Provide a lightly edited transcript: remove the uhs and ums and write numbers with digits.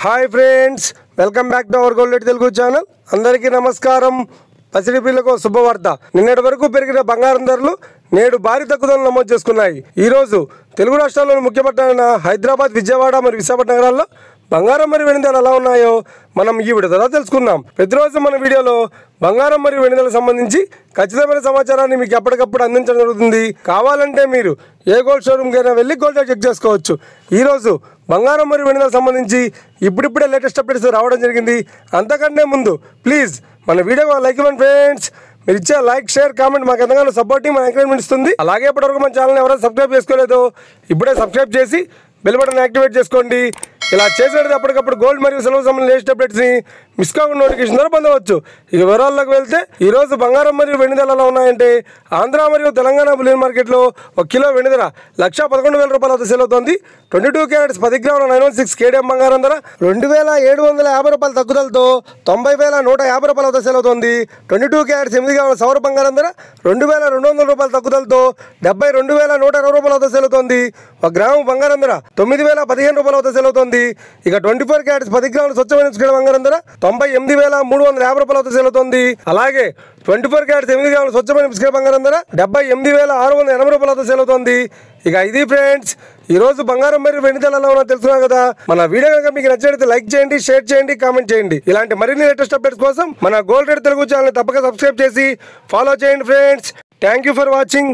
Hi friends, welcome back to our gold rate Telugu channel. అందరికీ నమస్కారం. పసిడి పిల్లకు శుభవార్త. నిన్నటి వరకు పెరిగిన బంగారం ధరలు నేడు భారీ తగ్గుదలను నమోదు చేసుకున్నాయి. ఈరోజు తెలుగు రాష్ట్రాల్లోని ముఖ్య పట్టణాలైన హైదరాబాద్, విజయవాడ మరియు విశాఖపట్నం నగరాల్లో బంగారం మరియు వెండి ధరలు ఎలా ఉన్నాయో మనం ఈ వీడియో ద్వారా తెలుసుకుందాం. ప్రతిరోజు మన వీడియోలో బంగారం మరియు వెండి ధరలకు సంబంధించి ఖచ్చితమైన సమాచారాన్ని మీకు ఎప్పటికప్పుడు అందించడం జరుగుతుంది. కావాలంటే మీరు ఏ గోల్డ్ షోరూమ్కైనా వెళ్ళి గోల్డ్ రేట్ చెక్ చేసుకోవచ్చు. ఈరోజు బంగారం మరియు వెండి ధరలకు సంబంధించి ఇప్పుడిప్పుడే లేటెస్ట్ అప్డేట్స్ రావడం జరిగింది. అంతకంటే ముందు ప్లీజ్ మన వీడియో లైక్ ఇవ్వండి ఫ్రెండ్స్. మీరు ఇచ్చే లైక్, షేర్, కామెంట్ మాకు ఎంతగానో సపోర్టింగ్, మన ఎంకరేజ్మెంట్ ఇస్తుంది. అలాగే ఇప్పటివరకు మన ఛానల్ని ఎవరైనా సబ్స్క్రైబ్ చేసుకోలేదో ఇప్పుడే సబ్స్క్రైబ్ చేసి బెల్ బటన్ యాక్టివేట్ చేసుకోండి. ఇలా చేసేది అప్పటికప్పుడు గోల్డ్ మరియు సిల్వర్ సంబంధించిన లేటెస్ట్ అప్డేట్స్ని మిస్ కాకుండా నోటిఫికేషన్ ద్వారా పొందవచ్చు. ఇక వివరాల్లోకి వెళ్తే ఈరోజు బంగారం మరియు వెండి ధరలు ఎలా ఉన్నాయంటే, ఆంధ్ర మరియు తెలంగాణ బులియన్ మార్కెట్లో 1 కిలో వెండి ధర 1,11,000 రూపాయల వద్ద సేల్ అవుతోంది. 22 క్యారెట్స్ 10 గ్రాముల 916 కేడిఎం బంగారం ధర 2,750 రూపాయల తగ్గుదలతో 90,150 రూపాయల వద్ద సేల్ అవుతోంది. 22 క్యారెట్స్ 8 గ్రాముల సౌర బంగారం ధర 2,200 రూపాయల తగ్గుదలతో 72,120 రూపాయల వద్ద సేల్ అవుతోంది. 1 గ్రాము బంగారం ధర 9,015 రూపాయల వద్ద సేల్ అవుతోంది. ఇక 24 క్యారెట్స్ 10 గ్రాముల స్వచ్ఛమైన స్క్వేర్ బంగారం ధర 98,350 రూపాయల వద్ద సేల్ అవుతోంది. అలాగే 24 క్యారెట్స్ 8 గ్రాముల స్వచ్ఛమైన స్క్వేర్ బంగారం ధర 78,680 రూపాయల వద్ద సేల్ అవుతోంది. ఇక ఇది ఫ్రెండ్స్, ఈ రోజు బంగారం మరియు వెండి ధరలు ఎలా ఉన్నాయో తెలుసుకున్నాం కదా. మన వీడియో కనుక మీకు నచ్చినట్లయితే లైక్ చేయండి, షేర్ చేయండి, కామెంట్ చేయండి. ఇలాంటి మరిన్ని లేటెస్ట్ అప్డేట్స్ కోసం మన గోల్డ్ రేట్ తెలుగు ఛానల్ తప్పక సబ్స్క్రైబ్ చేసి ఫాలో చేయండి friends. Thank you for watching.